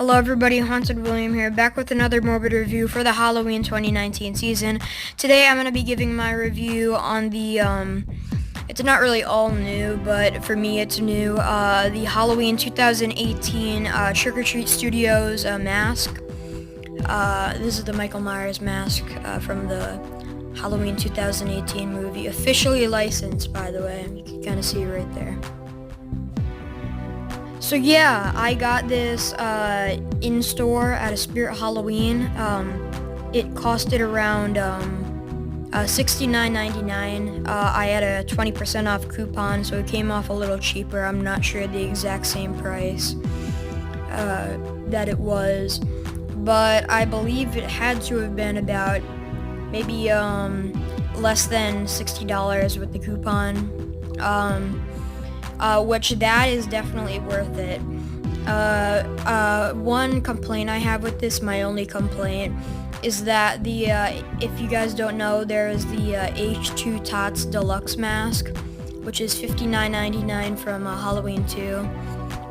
Hello everybody, Haunted William here, back with another Morbid review for the Halloween 2019 season. Today I'm going to be giving my review on the, it's not really all new, but for me it's new, the Halloween 2018 Trick or Treat Studios mask. This is the Michael Myers mask from the Halloween 2018 movie, officially licensed, by the way. You can kind of see right there. So yeah, I got this in store at a Spirit Halloween. It costed around $69.99. I had a 20% off coupon, so it came off a little cheaper. I'm not sure the exact same price that it was, but I believe it had to have been about maybe less than $60 with the coupon. Which that is definitely worth it. One complaint I have with this, my only complaint, is that the, if you guys don't know, there is the H2 ToTs Deluxe mask, which is $59.99 from Halloween 2.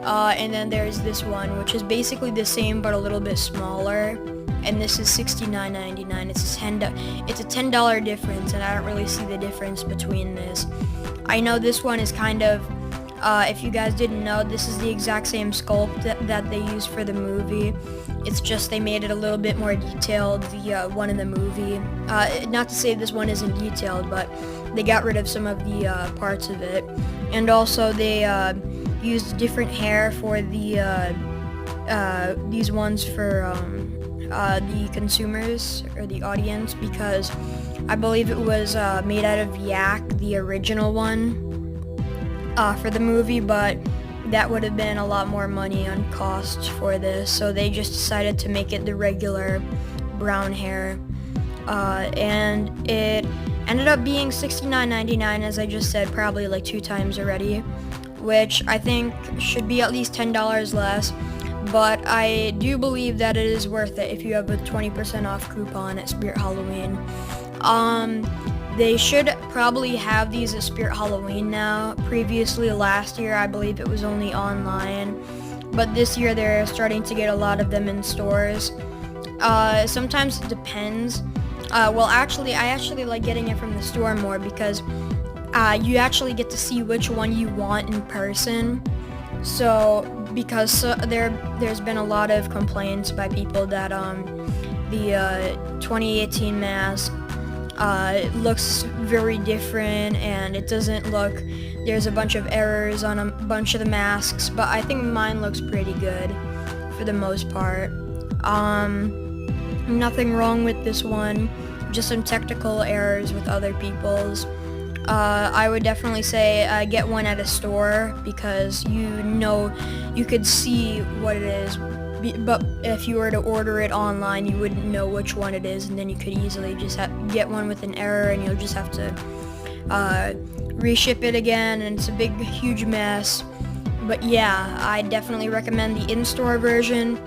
And then there's this one, which is basically the same but a little bit smaller, and this is $69.99. It's a $10 difference, and I don't really see the difference between this. I know this one is kind of, if you guys didn't know, this is the exact same sculpt that they used for the movie. It's just they made it a little bit more detailed, the one in the movie. Not to say this one isn't detailed, but they got rid of some of the parts of it. And also they used different hair for the these ones for the consumers or the audience, because I believe it was made out of yak, the original one, for the movie, but that would have been a lot more money on cost for this, so they just decided to make it the regular brown hair, and it ended up being $69.99, as I just said, probably like 2 times already, which I think should be at least $10 less, but I do believe that it is worth it if you have a 20% off coupon at Spirit Halloween. They should probably have these at Spirit Halloween now. Previously, last year, I believe it was only online, but this year they're starting to get a lot of them in stores. Sometimes it depends. Well, actually, I actually like getting it from the store more, because you actually get to see which one you want in person. So, because there's been a lot of complaints by people that the 2018 mask it looks very different, and it doesn't look, there's a bunch of errors on a bunch of the masks, but I think mine looks pretty good for the most part. Nothing wrong with this one, just some technical errors with other people's. I would definitely say get one at a store, because you could see what it is. But if you were to order it online, you wouldn't know which one it is, and then you could easily just get one with an error, and you'll just have to reship it again, and it's a big, huge mess. But yeah, I definitely recommend the in-store version.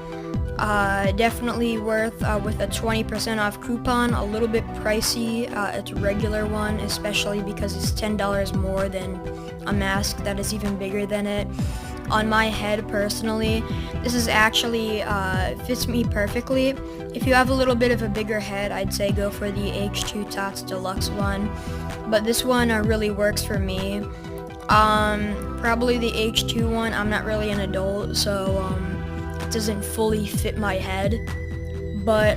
Definitely worth with a 20% off coupon. A little bit pricey, it's a regular one, especially because it's $10 more than a mask that is even bigger than it. On my head, personally, this is actually fits me perfectly. If you have a little bit of a bigger head, I'd say go for the H2 ToTs Deluxe one, but this one really works for me. Probably the H2 one, I'm not really an adult, so it doesn't fully fit my head, but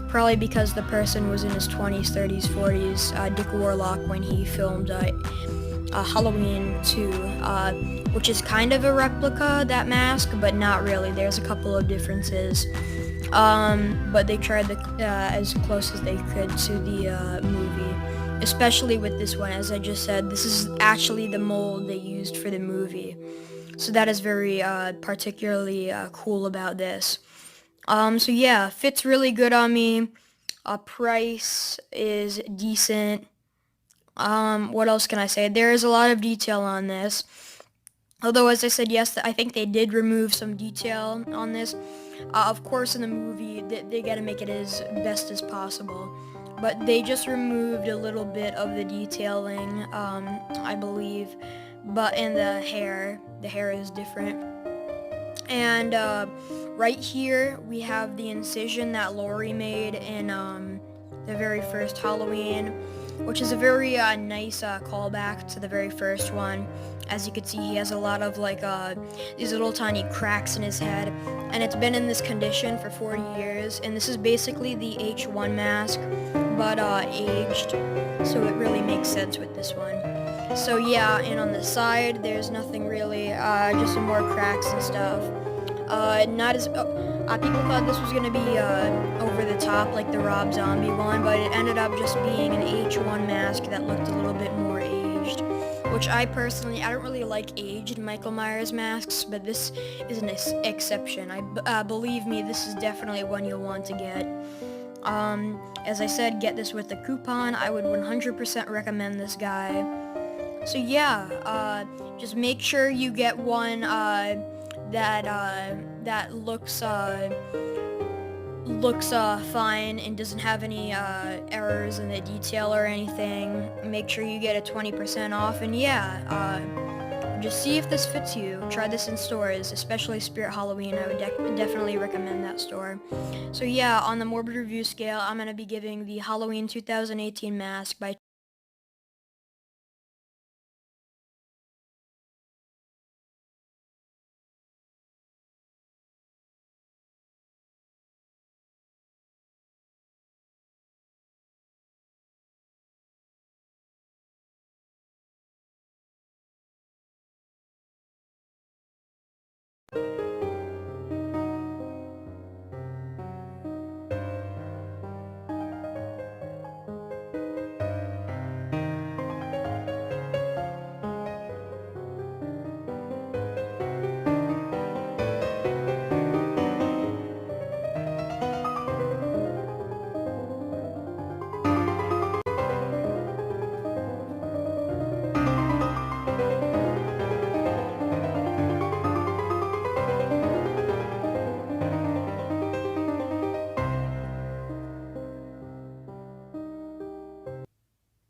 probably because the person was in his 20s, 30s, 40s, Dick Warlock, when he filmed Halloween 2, which is kind of a replica, that mask, but not really. There's a couple of differences, but they tried as close as they could to the movie, especially with this one. As I just said, this is actually the mold they used for the movie, so that is very particularly cool about this. So yeah, fits really good on me. Price is decent. What else can I say? There is a lot of detail on this. Although, as I said, yes, I think they did remove some detail on this. Of course, in the movie, they gotta make it as best as possible. But they just removed a little bit of the detailing, I believe. But in the hair is different. And right here we have the incision that Lori made in the very first Halloween, which is a very nice callback to the very first one. As you can see, he has a lot of like these little tiny cracks in his head, and it's been in this condition for 40 years. And this is basically the H1 mask, but aged, so it really makes sense with this one. So yeah, and on the side, there's nothing really, just some more cracks and stuff. Not as, people thought this was gonna be, over the top, like the Rob Zombie one, but it ended up just being an H1 mask that looked a little bit more aged. Which I don't really like aged Michael Myers masks, but this is an exception. Believe me, this is definitely one you'll want to get. As I said, get this with the coupon. I would 100% recommend this guy. So yeah, just make sure you get one that looks fine and doesn't have any errors in the detail or anything. Make sure you get a 20% off, and yeah, just see if this fits you. Try this in stores, especially Spirit Halloween. I would definitely recommend that store. So yeah, on the Morbid review scale, I'm going to be giving the Halloween 2018 mask by